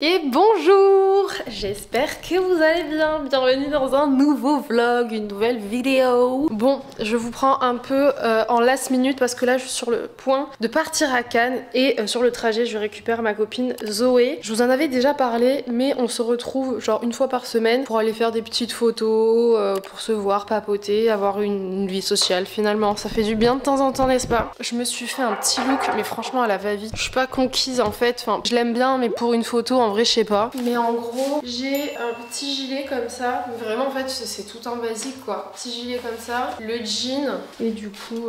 Et bonjour, j'espère que vous allez bien, bienvenue dans un nouveau vlog, une nouvelle vidéo. Bon, je vous prends un peu en last minute parce que là je suis sur le point de partir à Cannes et sur le trajet je récupère ma copine Zoé. Je vous en avais déjà parlé mais on se retrouve genre une fois par semaine pour aller faire des petites photos, pour se voir, papoter, avoir une vie sociale finalement. Ça fait du bien de temps en temps, n'est-ce pas? Je me suis fait un petit look mais franchement à la va-vite. Je suis pas conquise en fait, enfin je l'aime bien mais pour une photo en vrai je sais pas. Mais en gros j'ai un petit gilet comme ça. Vraiment en fait c'est tout en basique quoi. Petit gilet comme ça, le jean et du coup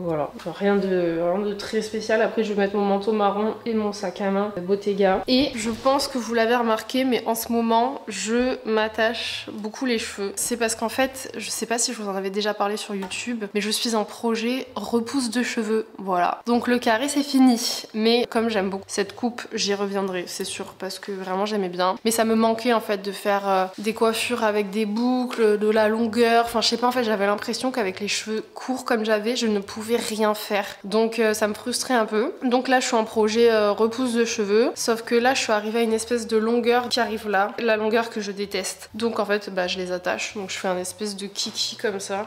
voilà. Enfin, rien de très spécial. Après je vais mettre mon manteau marron et mon sac à main Bottega. Et je pense que vous l'avez remarqué mais en ce moment je m'attache beaucoup les cheveux. C'est parce qu'en fait je sais pas si je vous en avais déjà parlé sur YouTube mais je suis en projet repousse de cheveux. Voilà. Donc le carré c'est fini. Mais comme j'aime beaucoup cette coupe j'y reviendrai c'est sûr parce que vraiment j'aimais bien. Mais ça me manquait en fait de faire des coiffures avec des boucles, de la longueur. Enfin je sais pas en fait j'avais l'impression qu'avec les cheveux courts comme j'avais je ne pouvais rien faire. Donc ça me frustrait un peu. Donc là je suis en projet repousse de cheveux. Sauf que là je suis arrivée à une espèce de longueur qui arrive là. La longueur que je déteste. Donc en fait bah, je les attache. Donc je fais un espèce de kiki comme ça.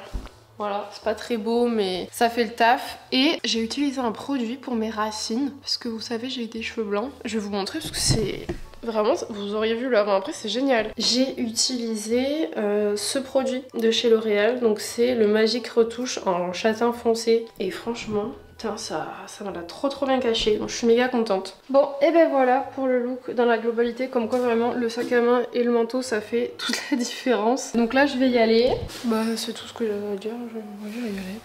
Voilà, c'est pas très beau mais ça fait le taf. Et j'ai utilisé un produit pour mes racines parce que vous savez j'ai des cheveux blancs. Je vais vous montrer parce que c'est... Vraiment, vous auriez vu l'avant après, c'est génial. J'ai utilisé ce produit de chez L'Oréal. Donc c'est le Magic Retouche en châtain foncé. Et franchement... Putain, ça m'a trop bien caché, donc je suis méga contente. Bon, et ben voilà pour le look dans la globalité, comme quoi vraiment le sac à main et le manteau ça fait toute la différence. Donc là je vais y aller. Bah c'est tout ce que j'avais à dire, je vais y aller.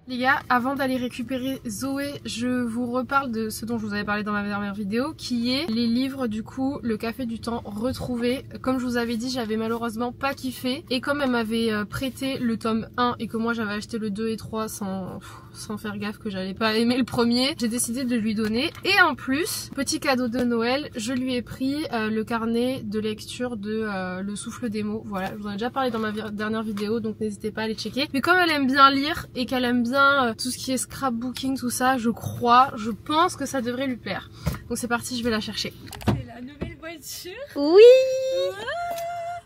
Les gars, avant d'aller récupérer Zoé, je vous reparle de ce dont je vous avais parlé dans ma dernière vidéo, qui est les livres du coup, le Café du Temps retrouvé. Comme je vous avais dit, j'avais malheureusement pas kiffé. Et comme elle m'avait prêté le tome 1 et que moi j'avais acheté le 2 et 3 sans faire gaffe que j'allais pas aimer le premier, j'ai décidé de lui donner. Et en plus, petit cadeau de Noël, je lui ai pris le carnet de lecture de Le Souffle des mots. Voilà, je vous en ai déjà parlé dans ma dernière vidéo, donc n'hésitez pas à aller checker. Mais comme elle aime bien lire et qu'elle aime bien tout ce qui est scrapbooking, tout ça, je pense que ça devrait lui plaire. Donc c'est parti, je vais la chercher. C'est la nouvelle voiture. Oui.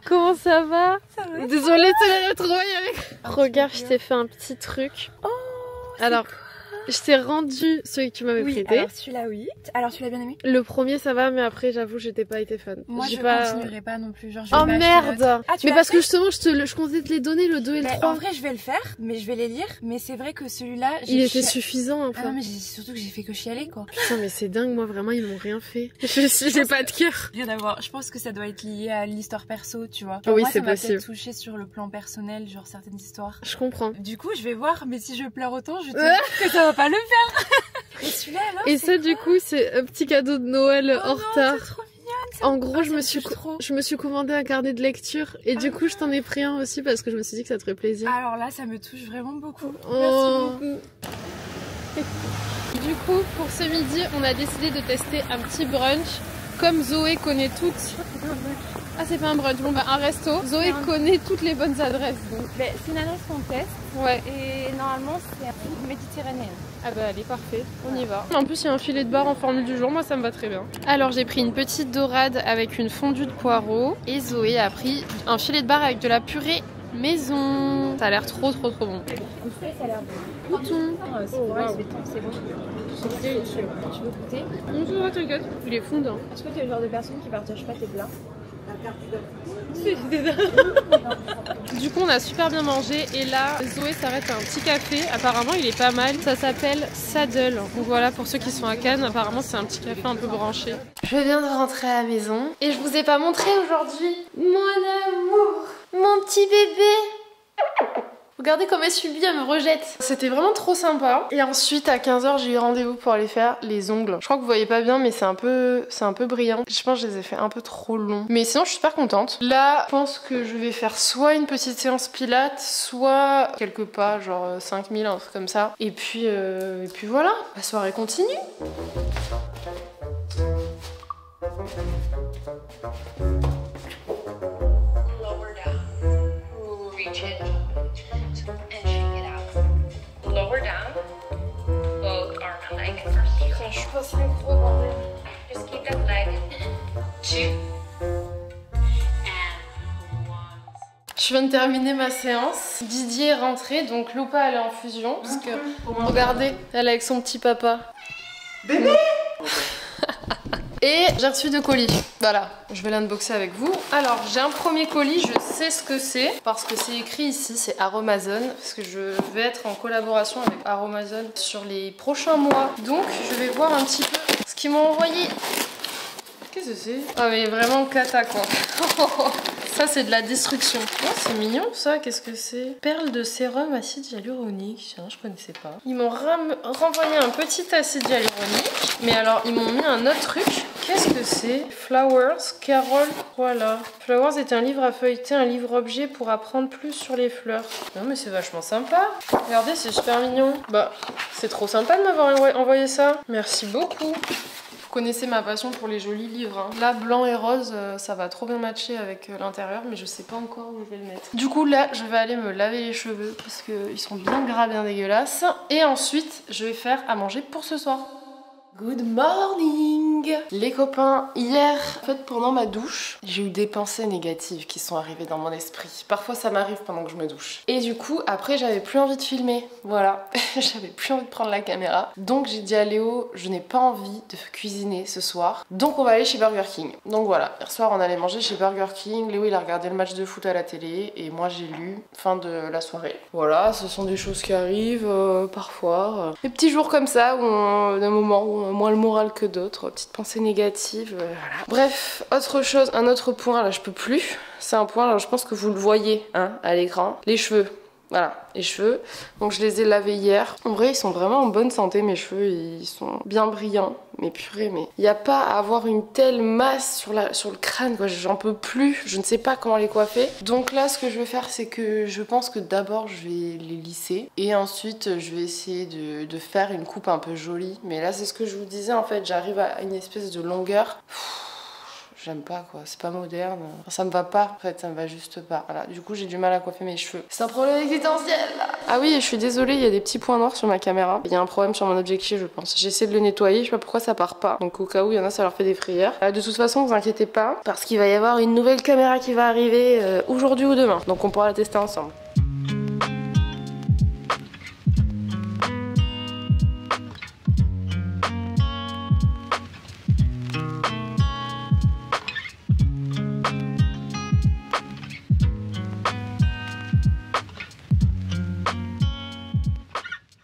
Comment ça va? Ça va. Désolée de te la retrouver avec... Regarde, je t'ai fait un petit truc. Oh, alors, je t'ai rendu celui que tu m'avais prêté. Alors celui-là oui. Alors tu l'as bien aimé? Le premier ça va mais après j'avoue j'étais pas été fan. Moi je continuerai pas non plus. Genre, je vais oh merde. Ah, mais parce que justement je comptais te les donner le 2 et le 3. En vrai je vais le faire, mais je vais les lire. Mais c'est vrai que celui-là... Il était suffisant un peu. Ah non mais surtout que j'ai fait que chialer quoi. Putain mais c'est dingue, moi vraiment ils m'ont rien fait. J'ai pas de cœur. Rien à voir. Je pense que ça doit être lié à l'histoire perso tu vois. Genre, oui moi, c'est ça m'a possible. peut-être touché sur le plan personnel, genre certaines histoires. Je comprends. Du coup je vais voir, mais si je pleure autant je te dis que ça va pas le faire. Et celui-là alors? Et ça du coup c'est un petit cadeau de Noël en retard. C'est trop mignonne. En gros je me suis commandé un carnet de lecture et du coup je t'en ai pris un aussi parce que je me suis dit que ça te ferait plaisir. Alors là ça me touche vraiment beaucoup. Oh. Merci beaucoup. Du coup pour ce midi on a décidé de tester un petit brunch. Comme Zoé connaît toutes... Ah c'est pas un brunch, bon bah un resto. Zoé connaît toutes les bonnes adresses donc. Mais c'est une adresse qu'on teste. Ouais. Et normalement c'est un truc méditerranéen. Ah bah allez parfait, on y va. En plus il y a un filet de bar en formule du jour, moi ça me va très bien. Alors j'ai pris une petite dorade avec une fondue de poireaux. Et Zoé a pris un filet de bar avec de la purée maison. Ça a l'air trop bon. Ça a l'air bon. Mouton. C'est bon. Tu veux goûter? Non, ça va, t'inquiète. Il est fondant. Est-ce que tu es le genre de personne qui partage pas tes plats? Du coup on a super bien mangé et là Zoé s'arrête à un petit café, apparemment il est pas mal, ça s'appelle Saddle. Donc voilà pour ceux qui sont à Cannes, apparemment c'est un petit café un peu branché. Je viens de rentrer à la maison et je vous ai pas montré aujourd'hui mon amour, mon petit bébé. Regardez comme elle subit, elle me rejette. C'était vraiment trop sympa. Et ensuite à 15 h j'ai eu rendez-vous pour aller faire les ongles. Je crois que vous voyez pas bien mais c'est un peu brillant. Je pense que je les ai fait un peu trop longs. Mais sinon je suis super contente. Là je pense que je vais faire soit une petite séance pilates, soit quelques pas, genre 5000, un truc comme ça. Et puis voilà, la soirée continue. Lower down, both arm and leg, and first Je suis pas synchro, bordel. just keep that leg Je viens de terminer ma séance. Didier est rentré, donc Loupa elle est en fusion. Parce que, regardez, elle est avec son petit papa. Bébé. Et j'ai reçu 2 colis. Voilà, je vais l'unboxer avec vous. Alors, j'ai un premier colis, je sais ce que c'est. Parce que c'est écrit ici, c'est Aromazone. Parce que je vais être en collaboration avec Aromazone sur les prochains mois. Donc, je vais voir un petit peu ce qu'ils m'ont envoyé. Qu'est-ce que c'est? Ah mais vraiment cata quoi. Ça c'est de la destruction. Oh, c'est mignon ça, qu'est-ce que c'est? Perle de sérum acide hyaluronique. Tiens, je connaissais pas. Ils m'ont renvoyé un petit acide hyaluronique. Mais alors ils m'ont mis un autre truc. Qu'est-ce que c'est? Flowers, Carole. Voilà. Flowers est un livre à feuilleter, un livre-objet pour apprendre plus sur les fleurs. Non mais c'est vachement sympa. Regardez, c'est super mignon. Bah, c'est trop sympa de m'avoir envoyé ça. Merci beaucoup. Vous connaissez ma passion pour les jolis livres. Hein. Là, blanc et rose, ça va trop bien matcher avec l'intérieur, mais je sais pas encore où je vais le mettre. Du coup, là, je vais aller me laver les cheveux parce qu'ils sont bien gras, bien dégueulasses. Et ensuite, je vais faire à manger pour ce soir. Good morning les copains, hier, en fait pendant ma douche, j'ai eu des pensées négatives qui sont arrivées dans mon esprit. Parfois ça m'arrive pendant que je me douche. Et du coup, après j'avais plus envie de filmer, voilà. J'avais plus envie de prendre la caméra. Donc j'ai dit à Léo, je n'ai pas envie de cuisiner ce soir. Donc on va aller chez Burger King. Donc voilà, hier soir on allait manger chez Burger King. Léo il a regardé le match de foot à la télé et moi j'ai lu, fin de la soirée. Voilà, ce sont des choses qui arrivent parfois. Des petits jours comme ça, d'un moment où on a moins le moral que d'autres, petites pensées négatives, voilà. Bref, autre chose, un autre point, là je peux plus. C'est un point, là je pense que vous le voyez hein, à l'écran. Les cheveux. Voilà, les cheveux. Donc je les ai lavés hier. En vrai, ils sont vraiment en bonne santé, mes cheveux. Ils sont bien brillants. Mais purée, mais il n'y a pas à avoir une telle masse sur le crâne, quoi. J'en peux plus. Je ne sais pas comment les coiffer. Donc là, ce que je vais faire, c'est que je pense que d'abord, je vais les lisser. Et ensuite, je vais essayer de faire une coupe un peu jolie. Mais là, c'est ce que je vous disais, en fait. J'arrive à une espèce de longueur. J'aime pas quoi, c'est pas moderne. Enfin, ça me va pas en fait, ça me va juste pas. Voilà, du coup j'ai du mal à coiffer mes cheveux. C'est un problème existentiel. Ah oui, je suis désolée, il y a des petits points noirs sur ma caméra. Il y a un problème sur mon objectif je pense. J'ai essayé de le nettoyer, je sais pas pourquoi ça part pas. Donc au cas où il y en a ça leur fait des frayeurs. De toute façon vous inquiétez pas, parce qu'il va y avoir une nouvelle caméra qui va arriver aujourd'hui ou demain. Donc on pourra la tester ensemble.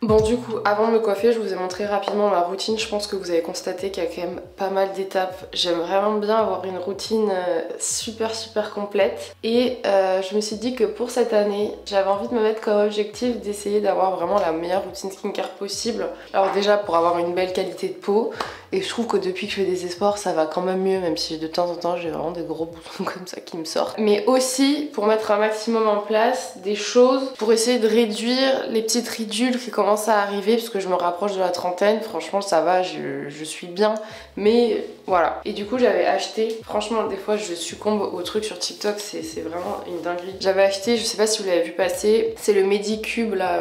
Bon du coup, avant de me coiffer, je vous ai montré rapidement ma routine. Je pense que vous avez constaté qu'il y a quand même pas mal d'étapes. J'aime vraiment bien avoir une routine super complète. Et je me suis dit que pour cette année, j'avais envie de me mettre comme objectif d'essayer d'avoir vraiment la meilleure routine skincare possible. Alors déjà pour avoir une belle qualité de peau. Et je trouve que depuis que je fais des sports, ça va quand même mieux, même si de temps en temps j'ai vraiment des gros boutons comme ça qui me sortent. Mais aussi pour mettre un maximum en place des choses pour essayer de réduire les petites ridules qui commencent à arriver, parce que je me rapproche de la trentaine. Franchement ça va, je suis bien, mais voilà. Et du coup j'avais acheté, franchement des fois je succombe au truc sur TikTok, c'est vraiment une dinguerie. J'avais acheté, je sais pas si vous l'avez vu passer, c'est le Medicube là,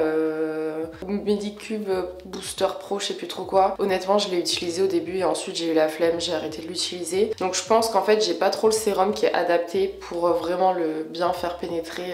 Medicube Booster Pro, je sais plus trop quoi. Honnêtement je l'ai utilisé au début et ensuite j'ai eu la flemme, j'ai arrêté de l'utiliser. Donc je pense qu'en fait j'ai pas trop le sérum qui est adapté pour vraiment le bien faire pénétrer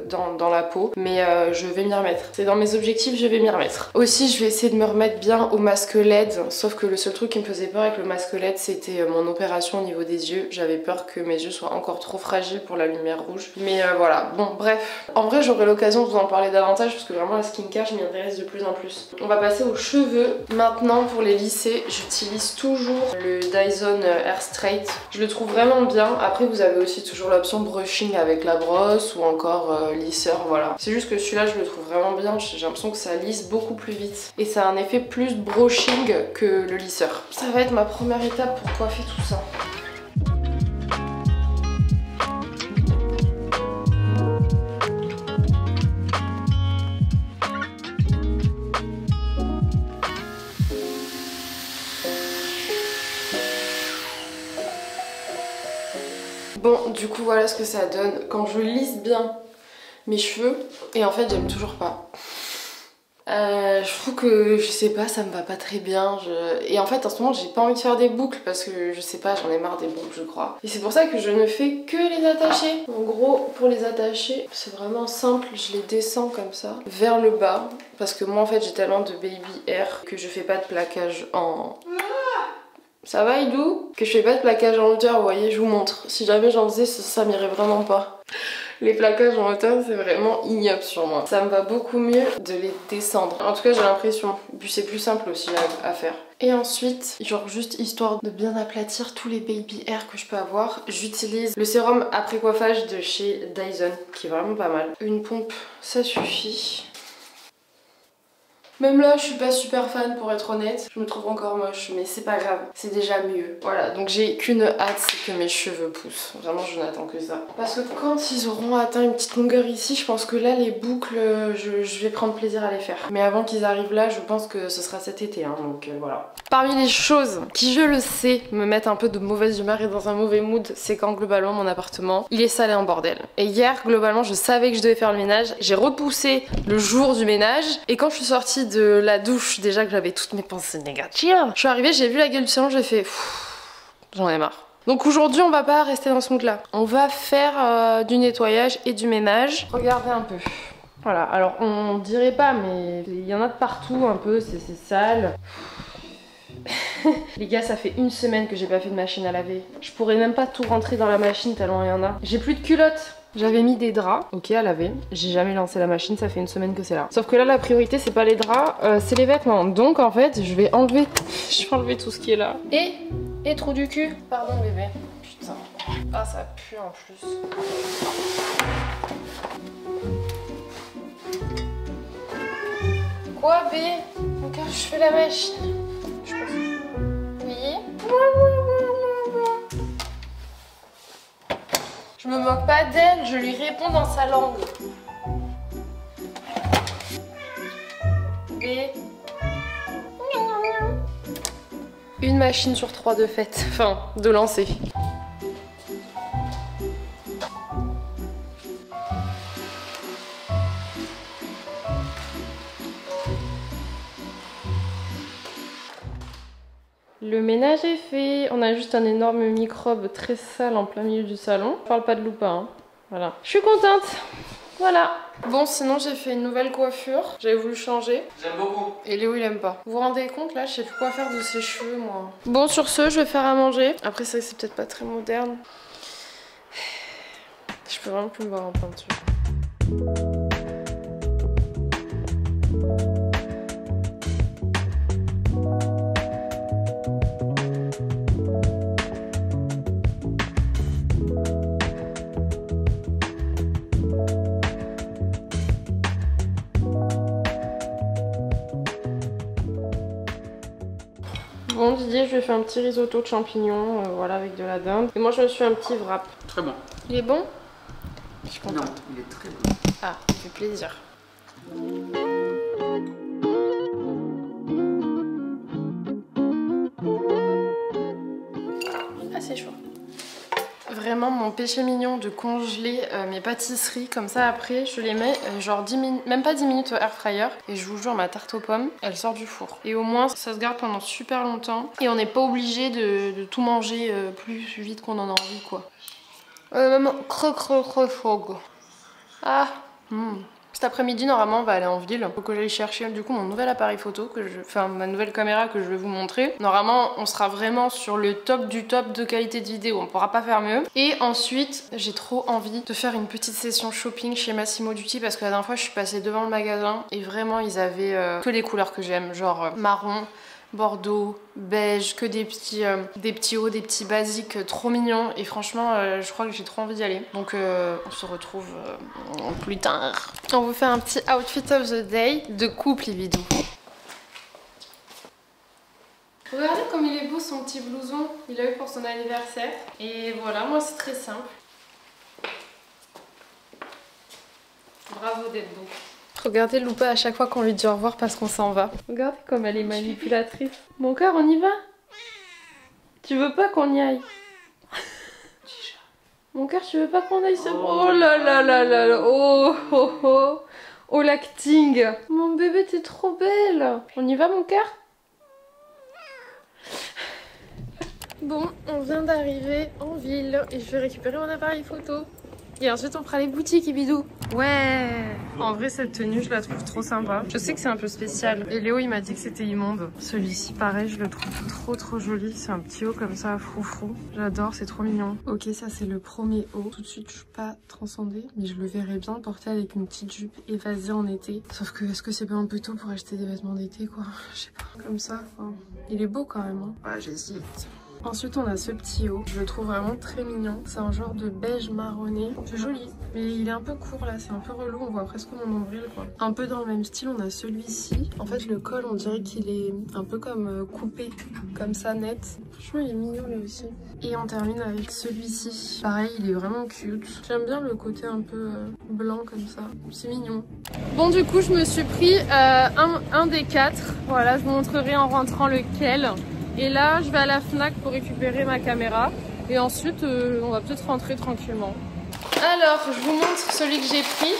dans la peau. Mais je vais m'y remettre. C'est dans mes objectifs, je vais m'y remettre. Aussi je vais essayer de me remettre bien au masque LED. Sauf que le seul truc qui me faisait peur avec le masque LED c'était mon opération au niveau des yeux. J'avais peur que mes yeux soient encore trop fragiles pour la lumière rouge. Mais voilà, bon bref. En vrai j'aurai l'occasion de vous en parler davantage parce que vraiment la skincare je m'y intéresse de plus en plus. On va passer aux cheveux. Maintenant pour les lisser, j'utilise toujours le Dyson Hair Straight. Je le trouve vraiment bien. Après vous avez aussi toujours l'option brushing avec la brosse ou encore lisseur, voilà. C'est juste que celui-là je le trouve vraiment bien. J'ai l'impression que ça lisse beaucoup plus vite. Et ça a un effet plus brushing que le lisseur. Ça va être ma première étape pour coiffer tout ça. Bon, du coup, voilà ce que ça donne quand je lisse bien mes cheveux. Et en fait, j'aime toujours pas. Je trouve que, je sais pas, ça me va pas très bien. Et en fait, en ce moment, j'ai pas envie de faire des boucles parce que, je sais pas, j'en ai marre des boucles, je crois. Et c'est pour ça que je ne fais que les attacher. En gros, pour les attacher, c'est vraiment simple. Je les descends comme ça, vers le bas. Parce que moi, en fait, j'ai tellement de baby hair que je fais pas de plaquage en... Ça va, Idou? Que je fais pas de plaquage en hauteur, vous voyez, je vous montre. Si jamais j'en faisais, ça m'irait vraiment pas. Les plaquages en hauteur, c'est vraiment ignoble sur moi. Ça me va beaucoup mieux de les descendre. En tout cas, j'ai l'impression. Puis c'est plus simple aussi à faire. Et ensuite, genre juste histoire de bien aplatir tous les baby hair que je peux avoir, j'utilise le sérum après coiffage de chez Dyson, qui est vraiment pas mal. Une pompe, ça suffit. Même là, je suis pas super fan pour être honnête. Je me trouve encore moche, mais c'est pas grave. C'est déjà mieux. Voilà, donc j'ai qu'une hâte, c'est que mes cheveux poussent. Vraiment, je n'attends que ça. Parce que quand ils auront atteint une petite longueur ici, je pense que là, les boucles, je vais prendre plaisir à les faire. Mais avant qu'ils arrivent là, je pense que ce sera cet été, hein, donc voilà. Parmi les choses qui, je le sais, me mettent un peu de mauvaise humeur et dans un mauvais mood, c'est quand globalement mon appartement, il est sale et en bordel. Et hier, globalement, je savais que je devais faire le ménage. J'ai repoussé le jour du ménage. Et quand je suis sortie de la douche, déjà que j'avais toutes mes pensées négatives, je suis arrivée, j'ai vu la gueule du salon, j'ai fait j'en ai marre. Donc aujourd'hui on va pas rester dans ce mood là, on va faire du nettoyage et du ménage. Regardez un peu. Voilà, alors on dirait pas mais il y en a de partout un peu, c'est sale. Les gars, ça fait une semaine que j'ai pas fait de machine à laver. Je pourrais même pas tout rentrer dans la machine tellement il y en a. J'ai plus de culottes. J'avais mis des draps, ok, à laver. J'ai jamais lancé la machine, ça fait une semaine que c'est là. Sauf que là, la priorité, c'est pas les draps, c'est les vêtements. Donc en fait, je vais enlever tout ce qui est là. Et trou du cul. Pardon bébé. Putain. Ah, ça pue en plus. Quoi, B? Donc je fais la machine. Je pense. Oui. Je me moque pas d'elle, je lui réponds dans sa langue. Et... Une machine sur 3 de fait, enfin de lancer. Le ménage est fait, on a juste un énorme microbe très sale en plein milieu du salon. Je parle pas de Loupa, hein. Voilà. Je suis contente. Voilà. Bon, sinon j'ai fait une nouvelle coiffure. J'avais voulu changer. J'aime beaucoup. Et Léo il aime pas. Vous vous rendez compte là, je sais plus quoi faire de ses cheveux moi. Bon, sur ce, je vais faire à manger. Après ça c'est peut-être pas très moderne. Je peux vraiment plus me voir en peinture. Bon Didier, je lui ai fait un petit risotto de champignons, voilà, avec de la dinde. Et moi je me suis fait un petit wrap. Très bon. Il est bon? Je suis contente. Non, il est très bon. Ah, ça fait plaisir. Ah, c'est chaud. Vraiment mon péché mignon de congeler mes pâtisseries comme ça après je les mets genre 10 minutes, même pas 10 minutes au air fryer et je vous jure ma tarte aux pommes elle sort du four et au moins ça se garde pendant super longtemps et on n'est pas obligé de tout manger plus vite qu'on en a envie quoi. Maman, ah Cet après-midi normalement on va aller en ville. Faut que j'aille chercher du coup mon nouvel appareil photo enfin ma nouvelle caméra que je vais vous montrer. Normalement on sera vraiment sur le top du top de qualité de vidéo, on pourra pas faire mieux. Et ensuite j'ai trop envie de faire une petite session shopping chez Massimo Dutti parce que la dernière fois je suis passée devant le magasin et vraiment ils avaient que les couleurs que j'aime, genre marron, bordeaux, beige, que des petits hauts, des petits basiques trop mignons et franchement je crois que j'ai trop envie d'y aller. Donc on se retrouve plus tard. On vous fait un petit outfit of the day de couple évidemment. Regardez comme il est beau son petit blouson, il a eu pour son anniversaire. Et voilà, moi c'est très simple. Bravo d'être beau. Regardez Loupa à chaque fois qu'on lui dit au revoir parce qu'on s'en va. Regardez comme elle est manipulatrice. Mon cœur, on y va? Tu veux pas qu'on y aille? Mon cœur, tu veux pas qu'on aille se... Oh là là là là là. Oh oh oh. au l'acting. Mon bébé, t'es trop belle. On y va, mon cœur? Bon, on vient d'arriver en ville et je vais récupérer mon appareil photo. Et ensuite on fera les boutiques et bidou. Ouais. En vrai cette tenue je la trouve trop sympa. Je sais que c'est un peu spécial. Et Léo il m'a dit que c'était immonde. Celui-ci pareil je le trouve trop joli. C'est un petit haut comme ça froufrou. J'adore, c'est trop mignon. Ok, ça c'est le premier haut. Tout de suite je suis pas transcendée. Mais je le verrais bien porter avec une petite jupe évasée en été. Sauf que est-ce que c'est pas un peu tôt pour acheter des vêtements d'été quoi? Je sais pas. Comme ça quoi. Il est beau quand même hein. Ouais j'hésite. Ensuite on a ce petit haut, je le trouve vraiment très mignon. C'est un genre de beige marronné, c'est joli. Mais il est un peu court là, c'est un peu relou, on voit presque mon nombril quoi. Un peu dans le même style, on a celui-ci. En fait le col on dirait qu'il est un peu comme coupé, comme ça net. Franchement il est mignon lui aussi. Et on termine avec celui-ci. Pareil il est vraiment cute. J'aime bien le côté un peu blanc comme ça, c'est mignon. Bon du coup je me suis pris un des 4. Voilà, je vous montrerai en rentrant lequel. Et là, je vais à la Fnac pour récupérer ma caméra. Et ensuite, on va peut-être rentrer tranquillement. Alors, je vous montre celui que j'ai pris.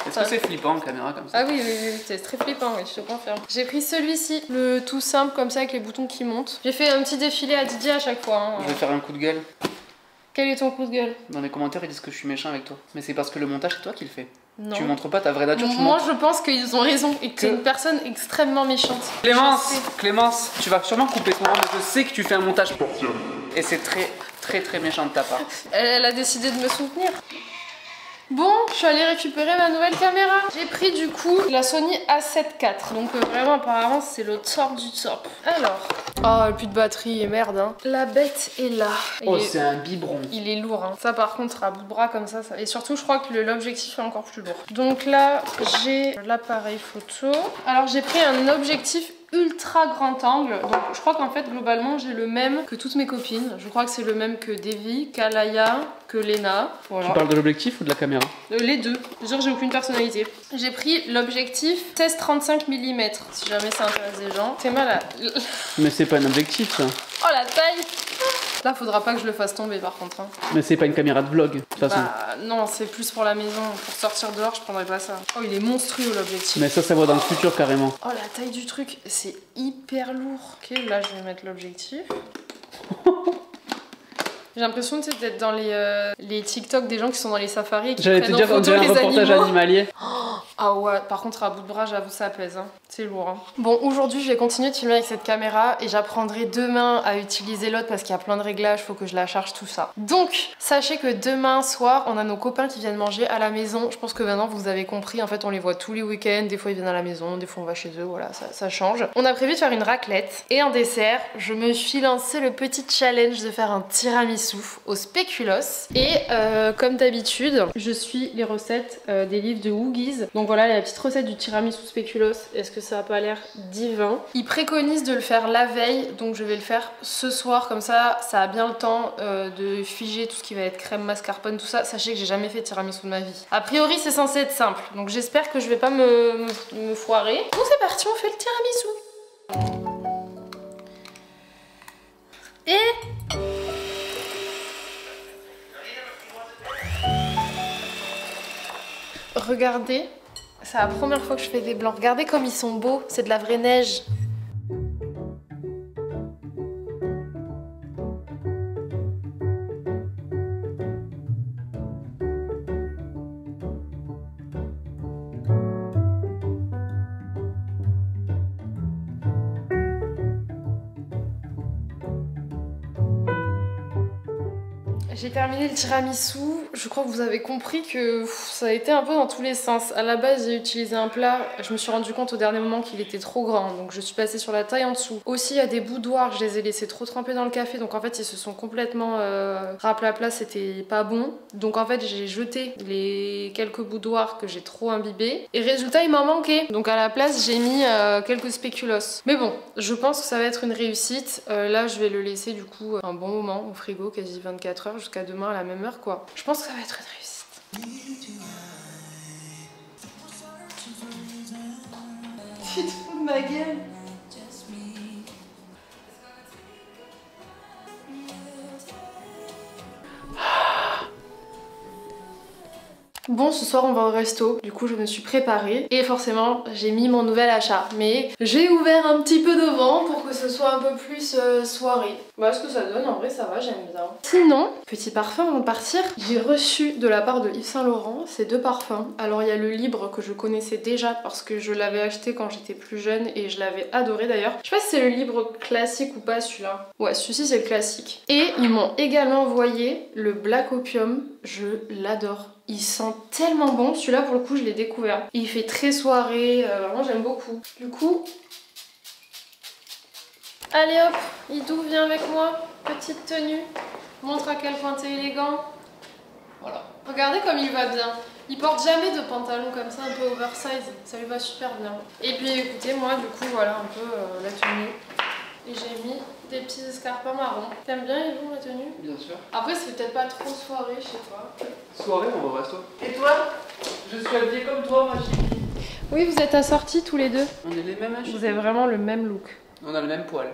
Est-ce que c'est flippant, une caméra comme ça? Ah oui, c'est très flippant, oui, je te confirme. J'ai pris celui-ci, le tout simple comme ça avec les boutons qui montent. J'ai fait un petit défilé à Didier à chaque fois. Hein. Je vais faire un coup de gueule. Quel est ton coup de gueule? Dans les commentaires, ils disent que je suis méchant avec toi. Mais c'est parce que le montage, c'est toi qui le fais. Non. Tu montres pas ta vraie nature, Moi, je pense qu'ils ont raison et que tu es une personne extrêmement méchante. Clémence, tu vas sûrement couper ce moment, mais je sais que tu fais un montage. Et c'est très méchant de ta part. Elle a décidé de me soutenir. Bon, je suis allée récupérer ma nouvelle caméra. J'ai pris du coup la Sony A7 IV. Donc vraiment apparemment c'est le top du top. Alors, oh plus de batterie et merde hein. La bête est là. C'est un biberon. Il est lourd hein. Ça par contre à bout de bras comme ça. Et surtout je crois que l'objectif est encore plus lourd. Donc là j'ai l'appareil photo. Alors j'ai pris un objectif ultra grand angle, donc je crois qu'en fait globalement j'ai le même que toutes mes copines. Je crois que c'est le même que Devi, qu'Alaya, que Lena. Voilà. Tu parles de l'objectif ou de la caméra? Les deux. Genre j'ai aucune personnalité. J'ai pris l'objectif 16-35 mm si jamais ça intéresse des gens. T'es malade. Mais c'est pas un objectif ça. Oh la taille. Là faudra pas que je le fasse tomber par contre hein. Mais c'est pas une caméra de vlog de toute façon. Bah non c'est plus pour la maison. Pour sortir dehors je prendrais pas ça. Oh il est monstrueux l'objectif. Mais ça voit dans le futur carrément. Oh la taille du truc c'est hyper lourd. Ok là je vais mettre l'objectif. J'ai l'impression d'être dans les TikTok des gens qui sont dans les safaris et qui J'allais te prennent dire en on photo dirait un les reportage animaux. animalier. Ah ouais, par contre à bout de bras j'avoue ça pèse, hein. C'est lourd. Hein. Bon aujourd'hui je vais continuer de filmer avec cette caméra et j'apprendrai demain à utiliser l'autre parce qu'il y a plein de réglages, faut que je la charge tout ça. Donc sachez que demain soir on a nos copains qui viennent manger à la maison. Je pense que maintenant vous avez compris, en fait on les voit tous les week-ends, des fois ils viennent à la maison, des fois on va chez eux, voilà ça change. On a prévu de faire une raclette et un dessert. Je me suis lancé le petit challenge de faire un tiramisu au spéculoos et comme d'habitude je suis les recettes des livres de Woogies. Donc voilà la petite recette du tiramisu spéculoos. Est-ce que ça a pas l'air divin? Ils préconisent de le faire la veille, donc je vais le faire ce soir, comme ça a bien le temps de figer tout ce qui va être crème mascarpone, tout ça. Sachez que j'ai jamais fait de tiramisu de ma vie. A priori c'est censé être simple, donc j'espère que je vais pas me foirer. Bon c'est parti, on fait le tiramisu. Et regardez, c'est la première fois que je fais des blancs. Regardez comme ils sont beaux, c'est de la vraie neige. J'ai terminé le tiramisu, je crois que vous avez compris que ça a été un peu dans tous les sens. À la base j'ai utilisé un plat, je me suis rendu compte au dernier moment qu'il était trop grand, donc je suis passée sur la taille en dessous. Aussi il y a des boudoirs, je les ai laissés trop tremper dans le café, donc en fait ils se sont complètement raplapla, c'était pas bon. Donc en fait j'ai jeté les quelques boudoirs que j'ai trop imbibés, et résultat il m'en manquait. Donc à la place j'ai mis quelques spéculoos. Mais bon, je pense que ça va être une réussite. Là je vais le laisser du coup un bon moment au frigo, quasi 24 heures, jusqu'à demain à la même heure quoi. Je pense que ça va être une réussite. Tu te fous de ma gueule. Bon, ce soir on va au resto, du coup je me suis préparée et forcément j'ai mis mon nouvel achat. Mais j'ai ouvert un petit peu devant pour que ce soit un peu plus soirée. Voilà ce que ça donne, en vrai ça va, j'aime bien. Sinon, petit parfum avant de partir, j'ai reçu de la part de Yves Saint Laurent ces 2 parfums. Alors il y a le Libre que je connaissais déjà parce que je l'avais acheté quand j'étais plus jeune et je l'avais adoré d'ailleurs. Je sais pas si c'est le Libre classique ou pas celui-là. Ouais, celui-ci c'est le classique. Et ils m'ont également envoyé le Black Opium, je l'adore. Il sent tellement bon, celui-là pour le coup je l'ai découvert. Il fait très soirée, vraiment j'aime beaucoup. Du coup, allez hop, Idou viens avec moi, petite tenue, montre à quel point t'es élégant. Voilà. Regardez comme il va bien. Il porte jamais de pantalon comme ça, un peu oversize, ça lui va super bien. Et puis écoutez, moi du coup voilà un peu la tenue. Et j'ai mis des petits escarpins marrons. T'aimes bien Yvon la tenue? Bien sûr. Après c'est peut-être pas trop soirée chez toi. Soirée, on va au resto. Et toi? Je suis habillée comme toi, ma chérie. Oui, vous êtes assortis tous les deux. On est les mêmes âges. Vous avez vraiment le même look. On a le même poil.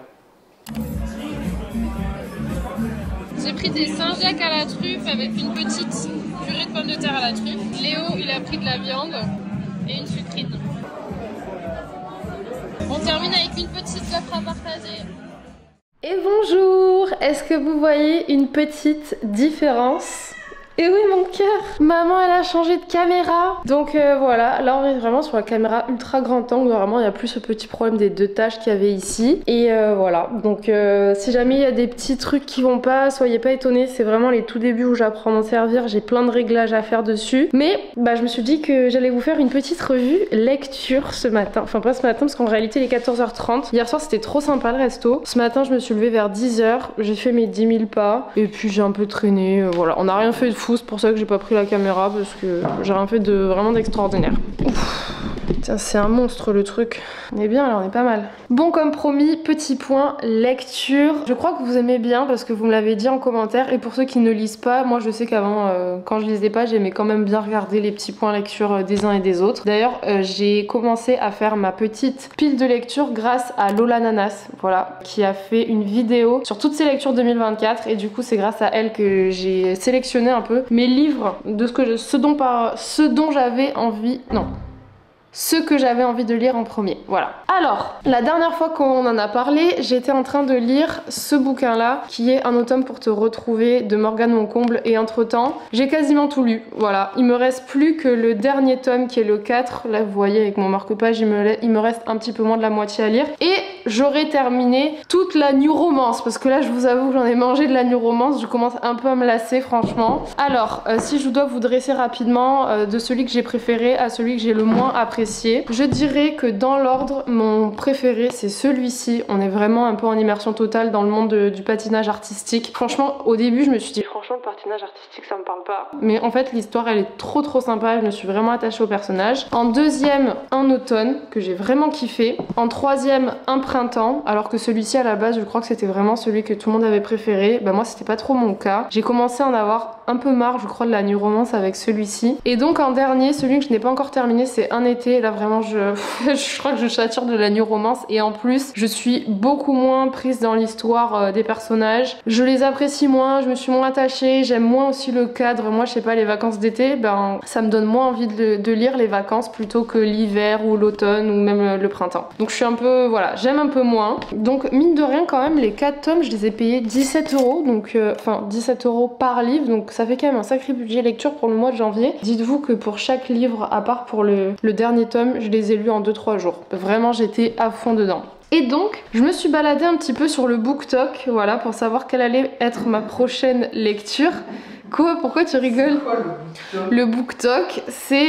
J'ai pris des Saint-Jacques à la truffe avec une petite purée de pommes de terre à la truffe. Léo, il a pris de la viande et une sucrine. On termine avec une petite offre à partager. Et bonjour! Est-ce que vous voyez une petite différence? Et oui mon cœur! Maman elle a changé de caméra. Donc voilà, là on est vraiment sur la caméra ultra grand angle. Vraiment il n'y a plus ce petit problème des 2 tâches qu'il y avait ici. Et voilà, donc si jamais il y a des petits trucs qui vont pas, soyez pas étonnés. C'est vraiment les tout débuts où j'apprends à m'en servir. J'ai plein de réglages à faire dessus. Mais bah, je me suis dit que j'allais vous faire une petite revue lecture ce matin. Enfin pas ce matin parce qu'en réalité il est 14h30. Hier soir c'était trop sympa le resto. Ce matin je me suis levée vers 10h. J'ai fait mes 10 000 pas. Et puis j'ai un peu traîné. Voilà, on n'a rien fait de fou, c'est pour ça que j'ai pas pris la caméra parce que j'ai rien fait de vraiment d'extraordinaire. Tiens, c'est un monstre le truc. On est bien là, on est pas mal. Bon, comme promis, petit point lecture. Je crois que vous aimez bien parce que vous me l'avez dit en commentaire. Et pour ceux qui ne lisent pas, moi je sais qu'avant, quand je lisais pas, j'aimais quand même bien regarder les petits points lecture des uns et des autres. D'ailleurs, j'ai commencé à faire ma petite pile de lecture grâce à Lola Nanas, voilà, qui a fait une vidéo sur toutes ses lectures 2024. Et du coup, c'est grâce à elle que j'ai sélectionné un peu mes livres de ce dont j'avais envie. Non. Ce que j'avais envie de lire en premier, voilà. Alors, la dernière fois qu'on en a parlé, j'étais en train de lire ce bouquin-là, qui est Un automne pour te retrouver de Morgane Moncomble, et entre-temps, j'ai quasiment tout lu, voilà. Il me reste plus que le dernier tome, qui est le 4, là vous voyez avec mon marque-page, il me reste un petit peu moins de la moitié à lire, et j'aurai terminé toute la New Romance, parce que là je vous avoue que j'en ai mangé de la New Romance, je commence un peu à me lasser franchement. Alors, si je dois vous dresser rapidement de celui que j'ai préféré à celui que j'ai le moins apprécié, je dirais que dans l'ordre, mon préféré c'est celui-ci. On est vraiment un peu en immersion totale dans le monde du patinage artistique. Franchement, au début je me suis dit franchement le patinage artistique ça me parle pas. Mais en fait l'histoire elle est trop sympa, je me suis vraiment attachée au personnage. En deuxième, Un automne, que j'ai vraiment kiffé. En troisième, Un printemps, alors que celui-ci à la base je crois que c'était vraiment celui que tout le monde avait préféré. Bah moi c'était pas trop mon cas. J'ai commencé à en avoir un peu marre je crois de la New Romance avec celui-ci. Et donc en dernier, celui que je n'ai pas encore terminé, c'est Un été. Là vraiment je crois que je sature de la New Romance et en plus je suis beaucoup moins prise dans l'histoire des personnages. Je les apprécie moins, je me suis moins attachée, j'aime moins aussi le cadre. Moi je sais pas, les vacances d'été, ben ça me donne moins envie de lire les vacances plutôt que l'hiver ou l'automne ou même le printemps. Donc je suis un peu, voilà, j'aime un peu moins. Donc mine de rien quand même, les 4 tomes je les ai payés 17 €, donc enfin 17 € par livre, donc ça fait quand même un sacré budget lecture pour le mois de janvier. Dites-vous que pour chaque livre, à part pour le dernier tome, je les ai lus en 2-3 jours. Vraiment j'étais à fond dedans. Et donc, je me suis baladée un petit peu sur le BookTok, voilà, pour savoir quelle allait être ma prochaine lecture. Quoi? Pourquoi tu rigoles? Le BookTok, c'est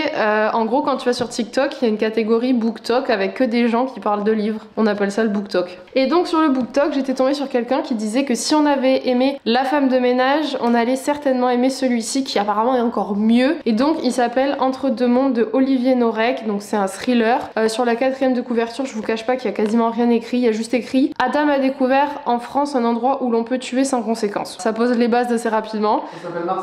en gros quand tu vas sur TikTok, il y a une catégorie BookTok avec que des gens qui parlent de livres. On appelle ça le BookTok. Et donc sur le BookTok, j'étais tombée sur quelqu'un qui disait que si on avait aimé La femme de ménage, on allait certainement aimer celui-ci qui apparemment est encore mieux. Et donc il s'appelle Entre deux mondes de Olivier Norek. Donc c'est un thriller. Sur la 4e de couverture, je vous cache pas qu'il y a quasiment rien écrit. Il y a juste écrit Adam a découvert en France un endroit où l'on peut tuer sans conséquence. Ça pose les bases assez rapidement. Ça s'appelle Marseille.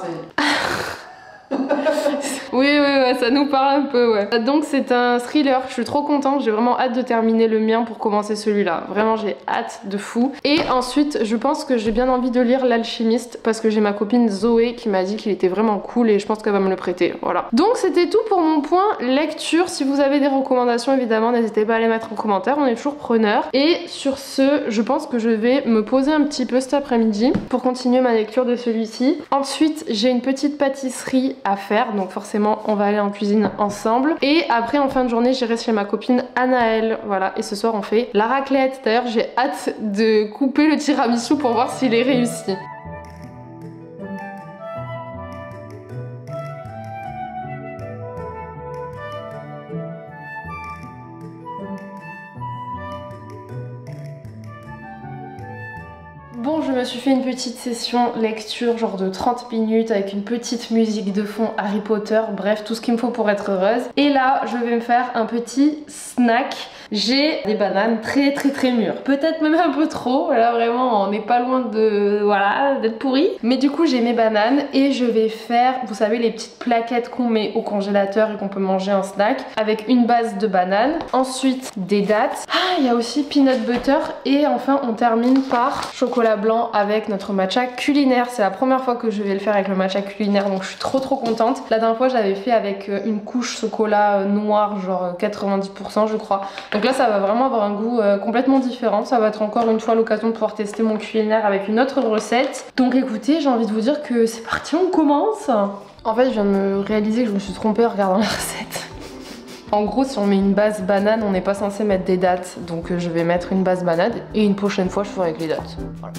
Oui, ouais, ça nous parle un peu, ouais. Donc c'est un thriller, je suis trop contente, j'ai vraiment hâte de terminer le mien pour commencer celui-là. Vraiment, j'ai hâte de fou. Et ensuite, je pense que j'ai bien envie de lire L'Alchimiste parce que j'ai ma copine Zoé qui m'a dit qu'il était vraiment cool et je pense qu'elle va me le prêter, voilà. Donc c'était tout pour mon point lecture. Si vous avez des recommandations, évidemment, n'hésitez pas à les mettre en commentaire, on est toujours preneurs. Et sur ce, je pense que je vais me poser un petit peu cet après-midi pour continuer ma lecture de celui-ci. Ensuite, j'ai une petite pâtisserie à faire, donc forcément on va aller en cuisine ensemble. Et après, en fin de journée, j'irai chez ma copine Anaëlle, voilà. Et ce soir, on fait la raclette. D'ailleurs, j'ai hâte de couper le tiramisu pour voir s'il est réussi. Bon, je me suis fait une petite session lecture, genre de 30 minutes avec une petite musique de fond Harry Potter, bref, tout ce qu'il me faut pour être heureuse. Et là, je vais me faire un petit snack. J'ai des bananes très mûres, peut-être même un peu trop, là vraiment on n'est pas loin de, voilà, d'être pourri. Mais du coup j'ai mes bananes et je vais faire, vous savez, les petites plaquettes qu'on met au congélateur et qu'on peut manger en snack, avec une base de bananes, ensuite des dattes, il y a aussi peanut butter et enfin on termine par chocolat blanc avec notre matcha culinaire. C'est la première fois que je vais le faire avec le matcha culinaire, donc je suis trop contente. La dernière fois j'avais fait avec une couche chocolat noir, genre 90% je crois. Donc là ça va vraiment avoir un goût complètement différent. Ça va être encore une fois l'occasion de pouvoir tester mon culinaire avec une autre recette. Donc écoutez, j'ai envie de vous dire que c'est parti, on commence. En fait je viens de me réaliser que je me suis trompée en regardant la recette. En gros, si on met une base banane, on n'est pas censé mettre des dattes. Donc je vais mettre une base banane et une prochaine fois je ferai avec les dattes. Voilà.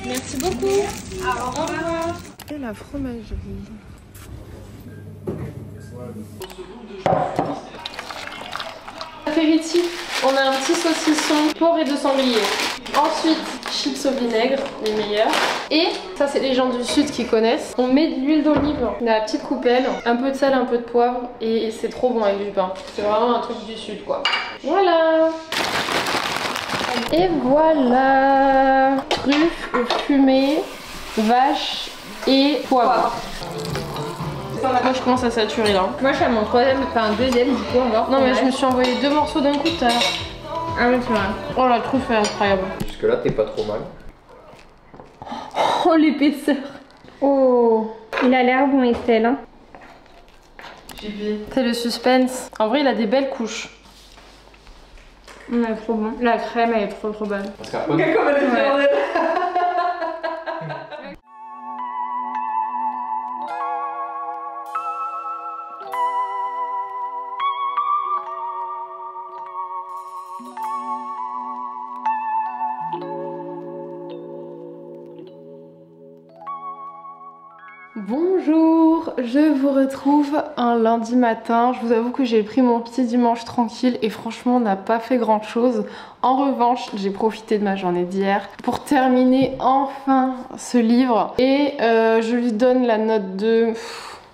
Merci beaucoup. Au revoir. Et la fromagerie. Apéritif, on a un petit saucisson, porc et de sanglier. Ensuite, chips au vinaigre, les meilleurs. Et ça, c'est les gens du sud qui connaissent. On met de l'huile d'olive dans la petite coupelle, un peu de sel, un peu de poivre, et c'est trop bon avec du pain. C'est vraiment un truc du sud, quoi. Voilà. Et voilà, truffe au fumé, vache et poivre. Moi je commence à saturer là. Moi je suis à mon troisième, enfin deuxième du coup encore. Non mais je me suis envoyé 2 morceaux d'un coup tout à l'heure. Ah oui c'est vrai. Oh la truffe est incroyable. Jusque là t'es pas trop mal. Oh l'épaisseur. Oh, il a l'air bon Estelle. Hein. C'est le suspense. En vrai il a des belles couches. Elle est trop bon. La crème elle est trop bonne. Mascarpone. Bonjour, je vous retrouve un lundi matin. Je vous avoue que j'ai pris mon petit dimanche tranquille et franchement on n'a pas fait grand chose. En revanche, j'ai profité de ma journée d'hier pour terminer enfin ce livre et je lui donne la note de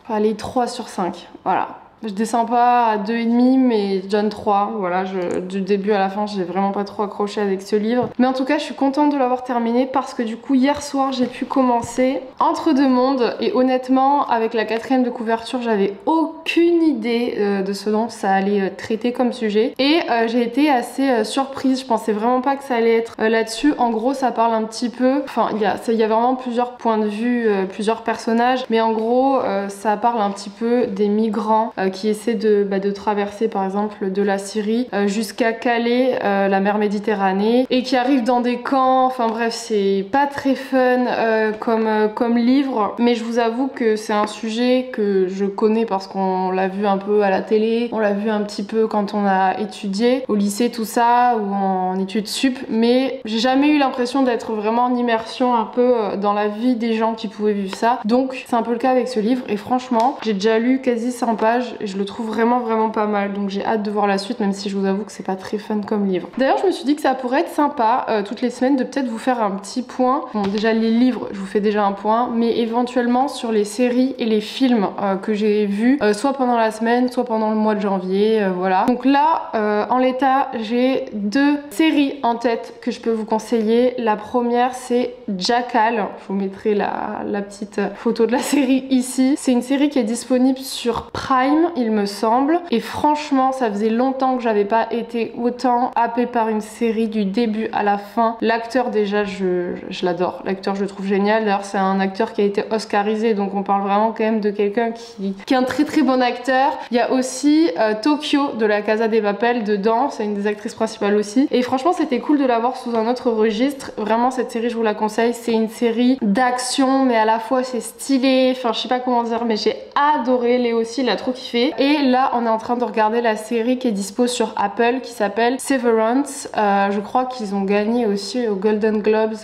allez, 3 sur 5. Voilà. Je descends pas à 2,5 mais je donne 3. Voilà, du début à la fin, j'ai vraiment pas trop accroché avec ce livre. Mais en tout cas, je suis contente de l'avoir terminé parce que du coup, hier soir, j'ai pu commencer Entre deux mondes. Et honnêtement, avec la 4e de couverture, j'avais aucune idée de ce dont ça allait traiter comme sujet. Et j'ai été assez surprise. Je pensais vraiment pas que ça allait être là-dessus. En gros, ça parle un petit peu... Enfin, il y a vraiment plusieurs points de vue, plusieurs personnages. Mais en gros, ça parle un petit peu des migrants qui essaie de traverser par exemple de la Syrie jusqu'à Calais, la mer Méditerranée, et qui arrive dans des camps. Enfin bref, c'est pas très fun comme livre, mais je vous avoue que c'est un sujet que je connais parce qu'on l'a vu un peu à la télé, on l'a vu un petit peu quand on a étudié au lycée, tout ça, ou en études sup, mais j'ai jamais eu l'impression d'être vraiment en immersion un peu dans la vie des gens qui pouvaient vivre ça. Donc c'est un peu le cas avec ce livre, et franchement j'ai déjà lu quasi 100 pages et je le trouve vraiment pas mal, donc j'ai hâte de voir la suite, même si je vous avoue que c'est pas très fun comme livre. D'ailleurs je me suis dit que ça pourrait être sympa toutes les semaines de peut-être vous faire un petit point. Bon, déjà les livres je vous fais déjà un point, mais éventuellement sur les séries et les films que j'ai vus soit pendant la semaine, soit pendant le mois de janvier, voilà. Donc là en l'état j'ai 2 séries en tête que je peux vous conseiller. La première c'est Jackal, je vous mettrai la petite photo de la série ici. C'est une série qui est disponible sur Prime il me semble, et franchement ça faisait longtemps que j'avais pas été autant happée par une série du début à la fin. L'acteur déjà je l'adore, l'acteur je le trouve génial, d'ailleurs c'est un acteur qui a été oscarisé, donc on parle vraiment quand même de quelqu'un qui est un très bon acteur. Il y a aussi Tokyo de la Casa de Papel dedans, c'est une des actrices principales aussi, et franchement c'était cool de la voir sous un autre registre. Vraiment cette série je vous la conseille, c'est une série d'action mais à la fois c'est stylé, enfin je sais pas comment dire, mais j'ai adoré. Léo aussi il a trop kiffé, et là on est en train de regarder la série qui est dispo sur Apple qui s'appelle Severance. Je crois qu'ils ont gagné aussi aux Golden Globes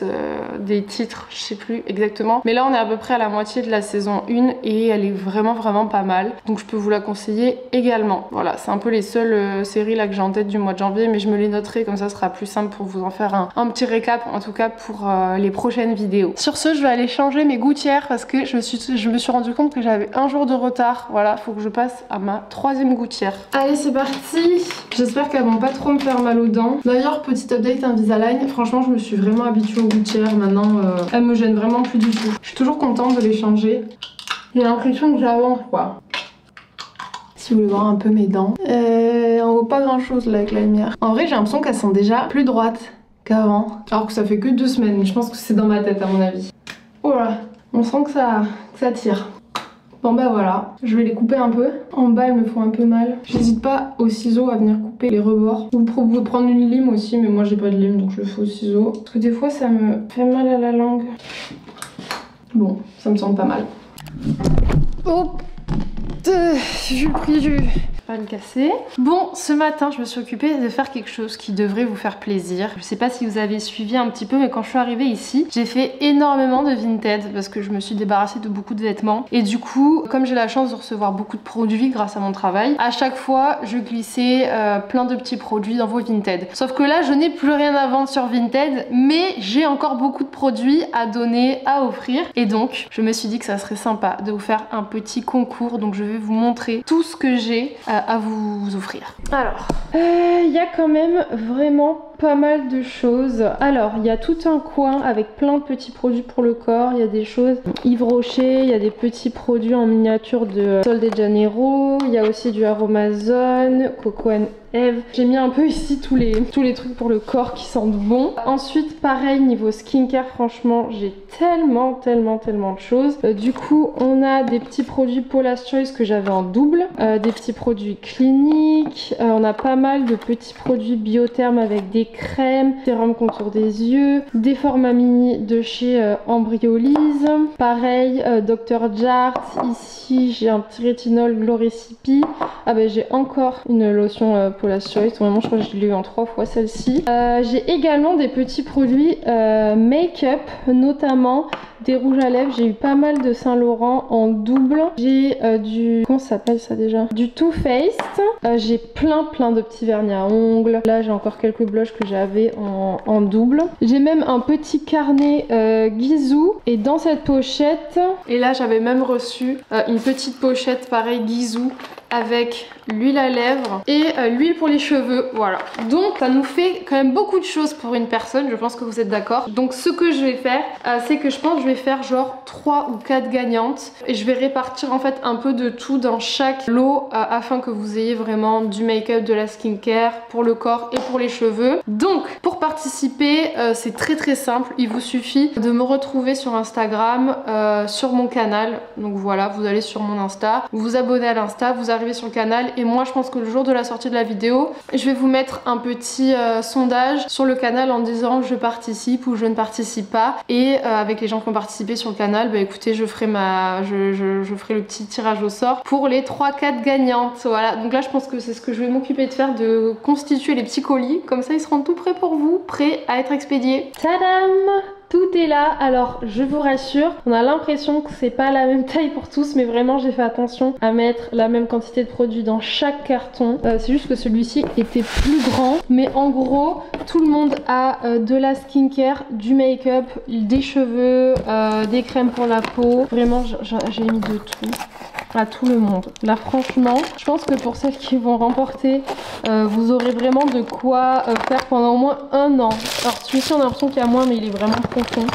des titres, je sais plus exactement, mais là on est à peu près à la moitié de la saison 1 et elle est vraiment pas mal, donc je peux vous la conseiller également. Voilà, c'est un peu les seules séries là que j'ai en tête du mois de janvier, mais je me les noterai, comme ça ce sera plus simple pour vous en faire un petit récap en tout cas pour les prochaines vidéos. Sur ce je vais aller changer mes gouttières parce que je me suis rendu compte que j'avais un jour de retard. Voilà, faut que je passe à ma 3e gouttière. Allez c'est parti, j'espère qu'elles vont pas trop me faire mal aux dents. D'ailleurs petit update Invisalign, franchement je me suis vraiment habituée aux gouttières maintenant, elles me gênent vraiment plus du tout. Je suis toujours contente de les changer, j'ai l'impression que j'avance quoi. Si vous voulez voir un peu mes dents, on voit pas grand chose là avec la lumière. En vrai j'ai l'impression qu'elles sont déjà plus droites qu'avant, alors que ça fait que 2 semaines, mais je pense que c'est dans ma tête à mon avis. Oh là, on sent que ça tire. Bon bah voilà, je vais les couper un peu. En bas elles me font un peu mal. J'hésite pas au ciseau à venir couper les rebords. Vous pouvez prendre une lime aussi, mais moi j'ai pas de lime donc je le fais au ciseau. Parce que des fois ça me fait mal à la langue. Bon, ça me semble pas mal. Oh, j'ai pris du... Pas le casser. Bon, ce matin, je me suis occupée de faire quelque chose qui devrait vous faire plaisir. Je sais pas si vous avez suivi un petit peu, mais quand je suis arrivée ici, j'ai fait énormément de Vinted parce que je me suis débarrassée de beaucoup de vêtements. Et du coup, comme j'ai la chance de recevoir beaucoup de produits grâce à mon travail, à chaque fois, je glissais plein de petits produits dans vos Vinted. Sauf que là, je n'ai plus rien à vendre sur Vinted, mais j'ai encore beaucoup de produits à donner, à offrir. Et donc, je me suis dit que ça serait sympa de vous faire un petit concours. Donc, je vais vous montrer tout ce que j'ai à vous offrir. Alors, il y a quand même vraiment pas mal de choses. Alors, il y a tout un coin avec plein de petits produits pour le corps. Il y a des choses Yves Rocher, il y a des petits produits en miniature de Sol de Janeiro. Il y a aussi du Aromazone, Coco Eve. J'ai mis un peu ici tous les trucs pour le corps qui sentent bon. Ensuite, pareil, niveau skincare, franchement, j'ai tellement de choses. Du coup, on a des petits produits Paula's Choice que j'avais en double. Des petits produits Clinique. On a pas mal de petits produits Biotherm avec des crèmes, sérum contour des yeux, des formats mini de chez Embryolise. Pareil, Dr. Jart. Ici, j'ai un petit rétinol Glow Recipe. Ah ben, j'ai encore une lotion Paula's Choice. Vraiment, je crois que je l'ai eu en 3 fois celle-ci. J'ai également des petits produits make-up, notamment des rouges à lèvres. J'ai eu pas mal de Saint Laurent en double. J'ai du... comment ça s'appelle ça déjà? Du Too Faced. J'ai plein de petits vernis à ongles. Là, j'ai encore quelques blushs que j'avais en double. J'ai même un petit carnet Gisou. Et dans cette pochette... Et là, j'avais même reçu une petite pochette pareil Gisou avec l'huile à lèvres et l'huile pour les cheveux, voilà. Donc ça nous fait quand même beaucoup de choses pour une personne, je pense que vous êtes d'accord. Donc ce que je vais faire, c'est que je pense que je vais faire genre 3 ou 4 gagnantes et je vais répartir en fait un peu de tout dans chaque lot afin que vous ayez vraiment du make-up, de la skincare pour le corps et pour les cheveux. Donc pour participer, c'est très simple, il vous suffit de me retrouver sur Instagram, sur mon canal. Donc voilà, vous allez sur mon Insta, vous vous abonnez à l'Insta, vous arrivez sur le canal. Et moi je pense que le jour de la sortie de la vidéo, je vais vous mettre un petit sondage sur le canal en disant je participe ou je ne participe pas. Et avec les gens qui ont participé sur le canal, bah écoutez, je ferai le petit tirage au sort pour les 3-4 gagnantes. Voilà, donc là je pense que c'est ce que je vais m'occuper de faire, de constituer les petits colis. Comme ça ils seront tout prêts pour vous, prêts à être expédiés. Tadam! Tout est là. Alors je vous rassure, on a l'impression que c'est pas la même taille pour tous, mais vraiment j'ai fait attention à mettre la même quantité de produits dans chaque carton. C'est juste que celui-ci était plus grand, mais en gros tout le monde a de la skincare, du make-up, des cheveux, des crèmes pour la peau. Vraiment j'ai mis de tout à tout le monde. Là franchement, je pense que pour celles qui vont remporter, vous aurez vraiment de quoi faire pendant au moins 1 an. Alors celui-ci on a l'impression qu'il y a moins, mais il est vraiment profond.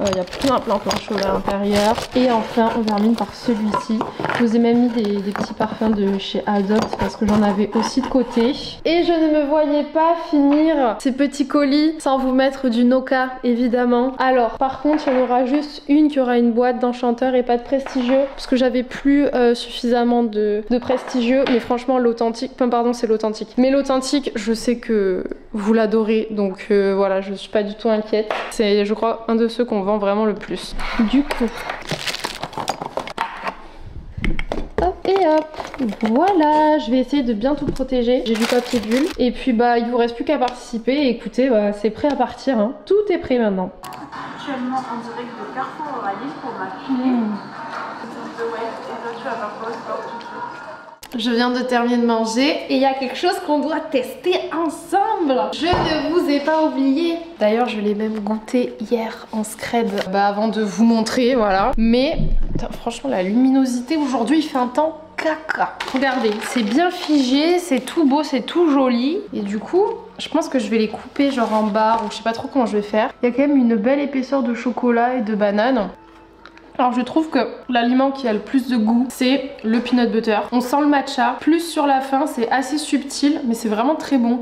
Il y a plein de choses à l'intérieur. Et enfin on termine par celui-ci. Je vous ai même mis des petits parfums de chez Adopt parce que j'en avais aussi de côté. Et je ne me voyais pas finir ces petits colis sans vous mettre du Noka évidemment. Alors par contre il y en aura juste une qui aura une boîte d'enchanteur et pas de prestigieux parce que j'avais plus suffisamment de prestigieux. Mais franchement l'authentique, enfin pardon c'est l'authentique. Mais l'authentique je sais que vous l'adorez donc voilà, je suis pas du tout inquiète. C'est je crois un de ceux qu'on vend vraiment le plus. Du coup hop et hop, voilà, je vais essayer de bien tout protéger. J'ai du papier bulle et puis bah il vous reste plus qu'à participer et écoutez, bah, c'est prêt à partir hein. Tout est prêt maintenant. Actuellement en direct de Carrefour Oralis pour ma fille. Je viens de terminer de manger et il y a quelque chose qu'on doit tester ensemble. Je ne vous ai pas oublié. D'ailleurs, je l'ai même goûté hier en scred avant de vous montrer, voilà. Mais franchement, la luminosité aujourd'hui, il fait un temps caca. Regardez, c'est bien figé, c'est tout beau, c'est tout joli. Et du coup, je pense que je vais les couper genre en barres ou je sais pas trop comment je vais faire. Il y a quand même une belle épaisseur de chocolat et de banane. Alors je trouve que l'aliment qui a le plus de goût c'est le peanut butter. On sent le matcha, plus sur la fin, c'est assez subtil mais c'est vraiment très bon.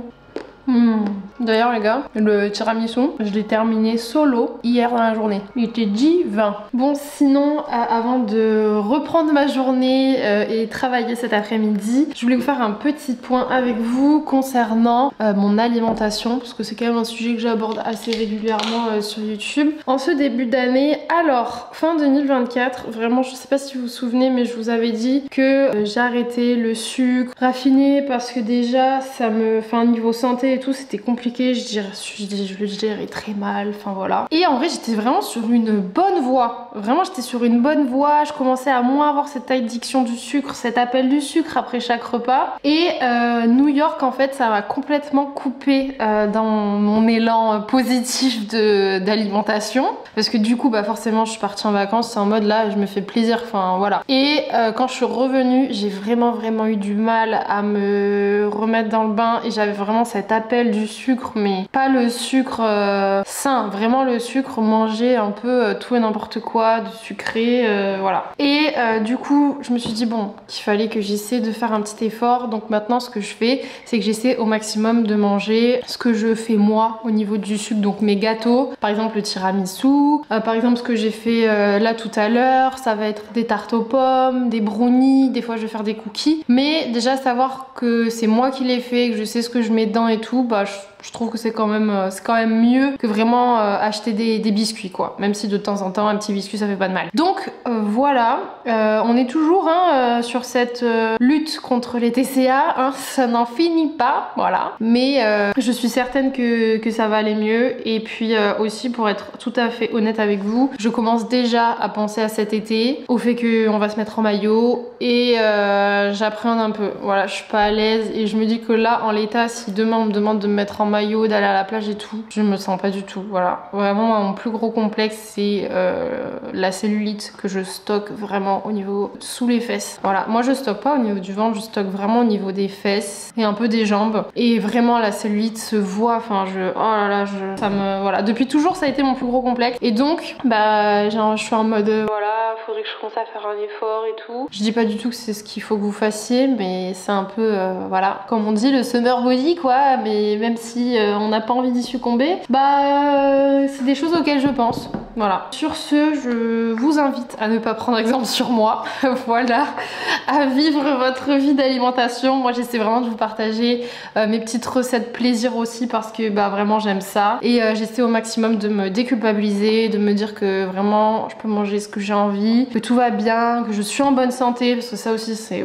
D'ailleurs les gars, le tiramisu, je l'ai terminé solo hier dans la journée. Il était divin. Bon sinon, avant de reprendre ma journée et travailler cet après-midi, je voulais vous faire un petit point avec vous concernant mon alimentation, parce que c'est quand même un sujet que j'aborde assez régulièrement sur YouTube. En ce début d'année, alors fin 2024, vraiment je sais pas si vous vous souvenez, mais je vous avais dit que j'ai arrêté le sucre raffiné parce que déjà ça me... Enfin niveau santé et tout c'était compliqué, je le gérais très mal, enfin voilà. Et en vrai j'étais vraiment sur une bonne voie, vraiment j'étais sur une bonne voie, je commençais à moins avoir cette addiction du sucre, cet appel du sucre après chaque repas. Et New York en fait ça m'a complètement coupé dans mon élan positif d'alimentation. Parce que du coup bah forcément je suis partie en vacances, c'est en mode là je me fais plaisir, enfin voilà. Et quand je suis revenue j'ai vraiment eu du mal à me remettre dans le bain et j'avais vraiment cet appel du sucre, mais pas le sucre sain, vraiment le sucre mangé un peu tout et n'importe quoi, du sucré, voilà. Et du coup je me suis dit bon qu'il fallait que j'essaie de faire un petit effort, donc maintenant ce que je fais c'est que j'essaie au maximum de manger ce que je fais moi au niveau du sucre, donc mes gâteaux, par exemple le tiramisu, par exemple ce que j'ai fait là tout à l'heure, ça va être des tartes aux pommes, des brownies, des fois je vais faire des cookies, mais déjà savoir que c'est moi qui les fais, que je sais ce que je mets dedans et tout, bah je trouve que c'est quand même mieux que vraiment acheter des biscuits quoi, même si de temps en temps un petit biscuit ça fait pas de mal. Donc voilà, on est toujours sur cette lutte contre les TCA, ça n'en finit pas, voilà, mais je suis certaine que ça va aller mieux. Et puis aussi pour être tout à fait honnête avec vous, je commence déjà à penser à cet été, au fait qu'on va se mettre en maillot et j'appréhende un peu, voilà, je suis pas à l'aise et je me dis que là en l'état, si demain on me demande de me mettre en maillot, d'aller à la plage et tout, je me sens pas du tout, voilà. Vraiment mon plus gros complexe c'est la cellulite que je stocke vraiment au niveau sous les fesses, voilà. Moi je stocke pas au niveau du ventre, je stocke vraiment au niveau des fesses et un peu des jambes, et vraiment la cellulite se voit, enfin oh là là, ça me, voilà, depuis toujours ça a été mon plus gros complexe. Et donc bah je suis en mode voilà, faudrait que je commence à faire un effort et tout. Je dis pas du tout que c'est ce qu'il faut que vous fassiez, mais c'est un peu, voilà, comme on dit, le summer body quoi, mais même si on n'a pas envie d'y succomber, bah c'est des choses auxquelles je pense. Voilà. Sur ce, je vous invite à ne pas prendre exemple sur moi, voilà, à vivre votre vie d'alimentation. Moi j'essaie vraiment de vous partager mes petites recettes plaisir aussi parce que bah vraiment j'aime ça. Et j'essaie au maximum de me déculpabiliser, de me dire que vraiment je peux manger ce que j'ai envie, que tout va bien, que je suis en bonne santé, parce que ça aussi c'est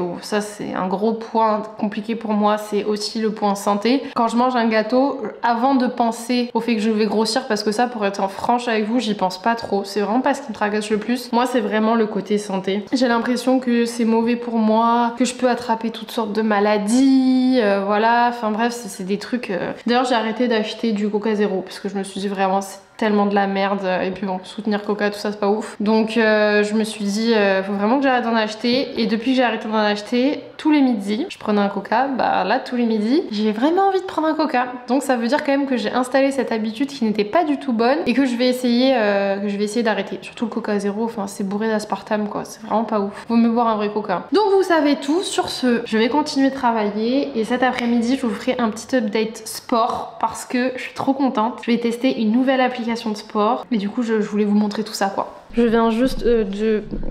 un gros point compliqué pour moi, c'est aussi le point santé. Quand je mange un gâteau, avant de penser au fait que je vais grossir, parce que ça pour être franche avec vous, j'y pense pas trop, c'est vraiment pas ce qui me tracasse le plus. Moi c'est vraiment le côté santé. J'ai l'impression que c'est mauvais pour moi, que je peux attraper toutes sortes de maladies, voilà, enfin bref c'est des trucs... D'ailleurs j'ai arrêté d'acheter du Coca Zéro parce que je me suis dit vraiment c'est tellement de la merde et puis bon soutenir Coca tout ça c'est pas ouf, donc je me suis dit faut vraiment que j'arrête d'en acheter. Et depuis que j'ai arrêté d'en acheter, tous les midis je prenais un Coca, bah là tous les midis j'ai vraiment envie de prendre un Coca, donc ça veut dire quand même que j'ai installé cette habitude qui n'était pas du tout bonne et que je vais essayer d'arrêter. Surtout le Coca Zéro, enfin c'est bourré d'aspartame quoi, c'est vraiment pas ouf, vaut mieux boire un vrai Coca. Donc vous savez tout. Sur ce, je vais continuer de travailler et cet après-midi je vous ferai un petit update sport parce que je suis trop contente. Je vais tester une nouvelle application de sport et du coup je voulais vous montrer tout ça quoi. Je viens juste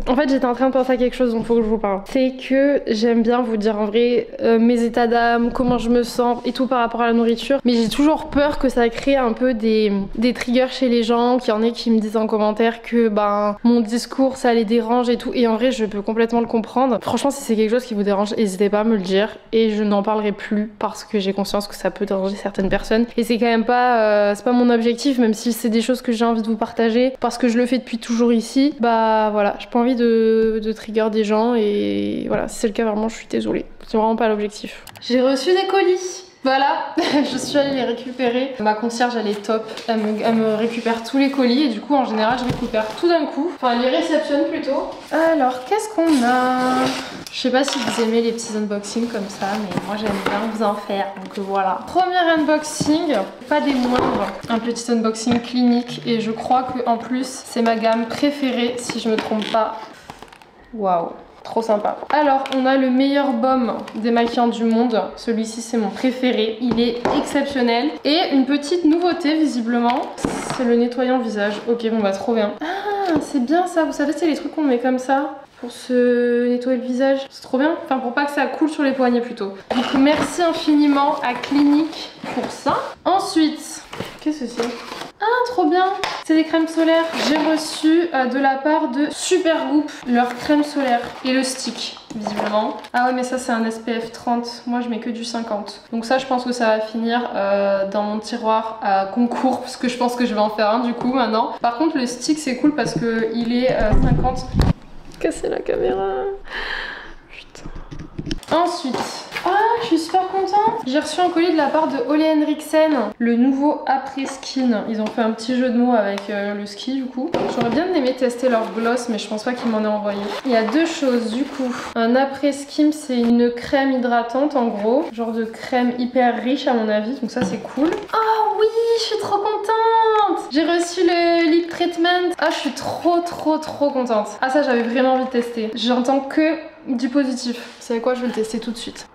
En fait j'étais en train de penser à quelque chose donc faut que je vous parle. C'est que j'aime bien vous dire en vrai mes états d'âme, comment je me sens et tout par rapport à la nourriture. Mais j'ai toujours peur que ça crée un peu des triggers chez les gens, qu'il y en ait qui me disent en commentaire que ben mon discours ça les dérange et tout. Et en vrai je peux complètement le comprendre. Franchement si c'est quelque chose qui vous dérange, n'hésitez pas à me le dire et je n'en parlerai plus parce que j'ai conscience que ça peut déranger certaines personnes. Et c'est quand même pas, c'est pas mon objectif, même si c'est des choses que j'ai envie de vous partager parce que je le fais depuis toujours ici, bah voilà, j'ai pas envie de trigger des gens et voilà, si c'est le cas vraiment je suis désolée, c'est vraiment pas l'objectif. J'ai reçu des colis. Voilà, je suis allée les récupérer. Ma concierge elle est top, elle me récupère tous les colis et du coup en général je récupère tout d'un coup. Enfin elle les réceptionne plutôt. Alors qu'est-ce qu'on a? Je sais pas si vous aimez les petits unboxings comme ça, mais moi j'aime bien vous en faire, donc voilà. Premier unboxing, pas des moindres, un petit unboxing Clinique et je crois que en plus c'est ma gamme préférée si je me trompe pas. Waouh, trop sympa. Alors on a le meilleur baume démaquillant du monde, celui-ci c'est mon préféré, il est exceptionnel. Et une petite nouveauté visiblement, c'est le nettoyant visage. Ok bon bah trop bien. Ah c'est bien ça, vous savez c'est les trucs qu'on met comme ça pour se nettoyer le visage, c'est trop bien, enfin pour pas que ça coule sur les poignets plutôt. Donc merci infiniment à Clinique pour ça. Ensuite, qu'est-ce que c'est? Ah trop bien, c'est des crèmes solaires. J'ai reçu de la part de Supergoop leur crème solaire et le stick visiblement. Ah ouais mais ça c'est un SPF 30, moi je mets que du 50. Donc ça je pense que ça va finir dans mon tiroir à concours parce que je pense que je vais en faire un du coup maintenant. Par contre le stick c'est cool parce que il est 50. Casser la caméra. Putain. Ensuite, je suis super contente. J'ai reçu un colis de la part de Ole Henriksen, le nouveau après skin. Ils ont fait un petit jeu de mots avec le ski du coup. J'aurais bien aimé tester leur gloss mais je pense pas qu'ils m'en aient envoyé. Il y a deux choses du coup. Un après skin c'est une crème hydratante en gros. Genre de crème hyper riche à mon avis, donc ça c'est cool. Oh oui, je suis trop contente. J'ai reçu le lip treatment. Ah je suis trop contente. Ah ça j'avais vraiment envie de tester. J'entends que du positif. Vous savez quoi, je vais le tester tout de suite.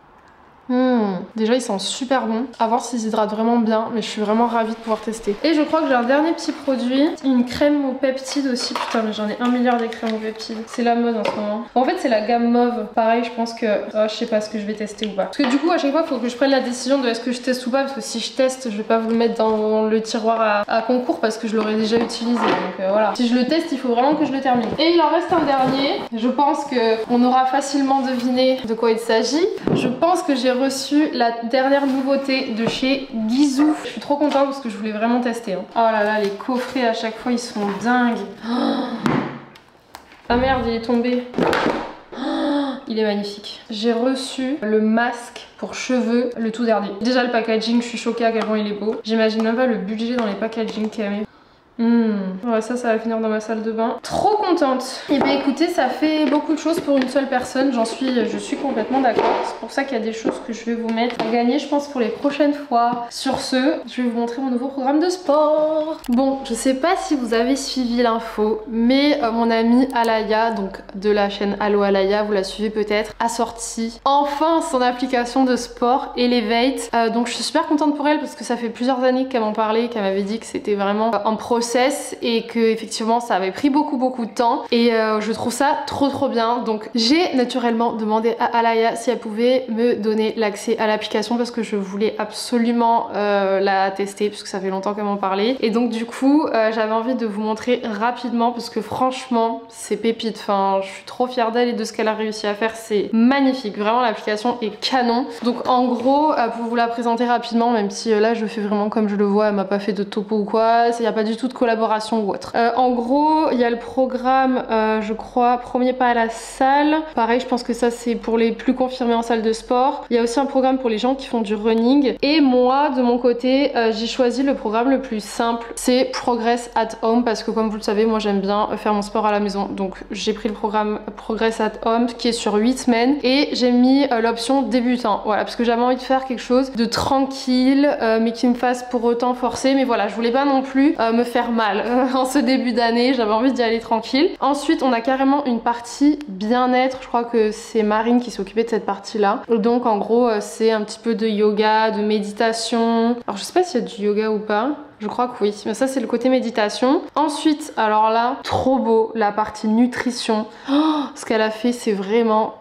Déjà ils sont super bons, à voir s'ils hydratent vraiment bien, mais je suis vraiment ravie de pouvoir tester. Et je crois que j'ai un dernier petit produit, une crème aux peptides aussi. Putain mais j'en ai 1 milliard des crèmes aux peptides, c'est la mode en ce moment. En fait c'est la gamme mauve, pareil je pense que je sais pas ce que je vais tester ou pas. Parce que du coup à chaque fois il faut que je prenne la décision de est-ce que je teste ou pas, parce que si je teste je vais pas vous le mettre dans le tiroir à concours parce que je l'aurais déjà utilisé, donc voilà. Si je le teste il faut vraiment que je le termine. Et il en reste un dernier, je pense qu'on aura facilement deviné de quoi il s'agit. Je pense que j'ai reçu la dernière nouveauté de chez Gisou. Je suis trop contente parce que je voulais vraiment tester. Oh là là, les coffrets à chaque fois ils sont dingues. Ah merde, il est tombé. Il est magnifique. J'ai reçu le masque pour cheveux, le tout dernier. Déjà le packaging, je suis choquée à quel point il est beau. J'imagine même pas le budget dans les packaging qu'il y a. Ouais, ça va finir dans ma salle de bain. Trop contente. Et bien écoutez, ça fait beaucoup de choses pour une seule personne. Je suis complètement d'accord. C'est pour ça qu'il y a des choses que je vais vous mettre à gagner, je pense, pour les prochaines fois. Sur ce, je vais vous montrer mon nouveau programme de sport. Bon, je sais pas si vous avez suivi l'info, mais mon amie Alaya, donc de la chaîne Allo Alaya, vous la suivez peut-être, a sorti enfin son application de sport Elevate. Donc je suis super contente pour elle parce que ça fait plusieurs années qu'elle m'en parlait, qu'elle m'avait dit que c'était vraiment en process et que effectivement ça avait pris beaucoup de temps et je trouve ça trop bien. Donc j'ai naturellement demandé à Alaya si elle pouvait me donner l'accès à l'application parce que je voulais absolument la tester puisque ça fait longtemps qu'elle m'en parlait. Et donc du coup j'avais envie de vous montrer rapidement parce que franchement c'est pépite. Enfin je suis trop fière d'elle et de ce qu'elle a réussi à faire, c'est magnifique. Vraiment l'application est canon. Donc en gros pour vous la présenter rapidement, même si là je fais vraiment comme je le vois, elle m'a pas fait de topo ou quoi, il n'y a pas du tout de collaboration ou autre. En gros, il y a le programme, je crois, premier pas à la salle. Pareil, je pense que ça c'est pour les plus confirmés en salle de sport. Il y a aussi un programme pour les gens qui font du running. Et moi, de mon côté, j'ai choisi le programme le plus simple. C'est Progress at Home parce que comme vous le savez, moi j'aime bien faire mon sport à la maison. Donc j'ai pris le programme Progress at Home qui est sur 8 semaines et j'ai mis l'option débutant. Voilà, parce que j'avais envie de faire quelque chose de tranquille mais qui me fasse pour autant forcer. Mais voilà, je voulais pas non plus me faire mal en ce début d'année, j'avais envie d'y aller tranquille. Ensuite on a carrément une partie bien-être, je crois que c'est Marine qui s'est occupée de cette partie là. Donc en gros c'est un petit peu de yoga, de méditation. Alors je sais pas s'il y a du yoga ou pas, je crois que oui, mais ça c'est le côté méditation. Ensuite, alors là, trop beau, la partie nutrition. Oh, ce qu'elle a fait c'est vraiment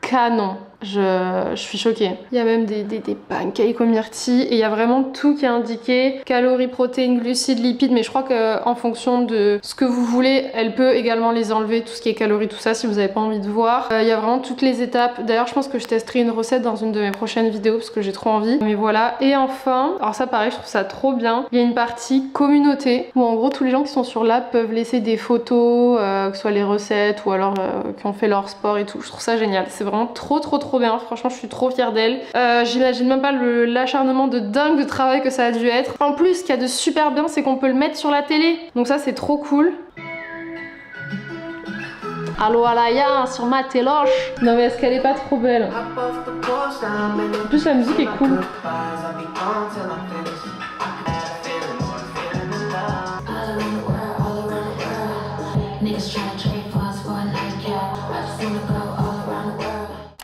canon. Je suis choquée. Il y a même des pancakes aux myrtilles et il y a vraiment tout qui est indiqué. Calories, protéines, glucides, lipides, mais je crois qu'en fonction de ce que vous voulez, elle peut également les enlever, tout ce qui est calories, tout ça, si vous n'avez pas envie de voir. Il y a vraiment toutes les étapes. D'ailleurs, je pense que je testerai une recette dans une de mes prochaines vidéos parce que j'ai trop envie. Mais voilà. Et enfin, alors ça pareil, je trouve ça trop bien. Il y a une partie communauté où en gros tous les gens qui sont sur l'app peuvent laisser des photos, que ce soit les recettes ou alors qui ont fait leur sport et tout. Je trouve ça génial. C'est vraiment trop bien, franchement je suis trop fière d'elle. J'imagine même pas l'acharnement de dingue de travail que ça a dû être. En plus ce qu'il y a de super bien c'est qu'on peut le mettre sur la télé, donc ça c'est trop cool. Allo Alaya sur ma téloche. Non mais est-ce qu'elle est pas trop belle? En plus la musique est cool.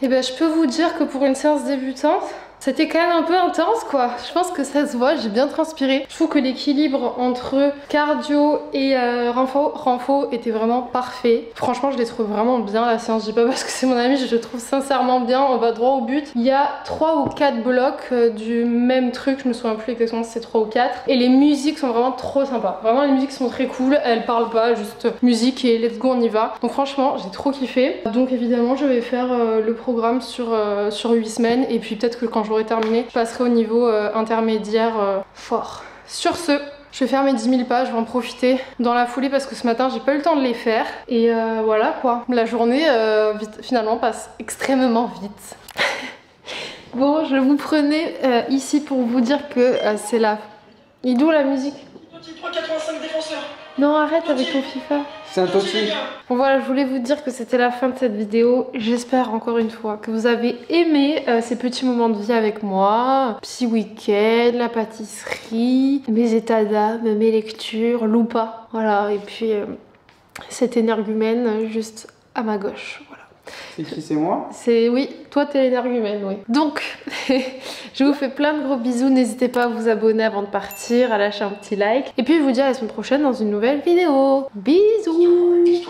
Et ben je peux vous dire que pour une séance débutante, c'était quand même un peu intense quoi. Je pense que ça se voit, j'ai bien transpiré. Je trouve que l'équilibre entre cardio et renfo était vraiment parfait. Franchement je les trouve vraiment bien la séance. Je dis pas parce que c'est mon ami, je le trouve sincèrement bien, on va droit au but. Il y a 3 ou 4 blocs du même truc, je me souviens plus exactement si c'est 3 ou 4. Et les musiques sont vraiment trop sympas. Vraiment les musiques sont très cool, elles parlent pas, juste musique et let's go on y va. Donc franchement j'ai trop kiffé. Donc évidemment je vais faire le programme sur 8 semaines et puis peut-être que quand j'aurai terminé, je passerai au niveau intermédiaire fort. Sur ce, je vais faire mes 10 000 pas, je vais en profiter dans la foulée parce que ce matin j'ai pas eu le temps de les faire. Et voilà quoi, la journée finalement passe extrêmement vite. Bon, je vous prenais ici pour vous dire que c'est la... Il est d'où la musique? 3,85 défenseurs. Non, arrête avec ton FIFA. C'est un Totti. Bon voilà, je voulais vous dire que c'était la fin de cette vidéo. J'espère encore une fois que vous avez aimé ces petits moments de vie avec moi. Petit week-end, la pâtisserie, mes états d'âme, mes lectures, Loupa. Voilà, et puis cet énergumène juste à ma gauche. Voilà. C'est qui, c'est moi? C'est oui, toi t'es l'énergumène, oui. Donc, je vous fais plein de gros bisous. N'hésitez pas à vous abonner avant de partir, à lâcher un petit like. Et puis je vous dis à la semaine prochaine dans une nouvelle vidéo. Bisous.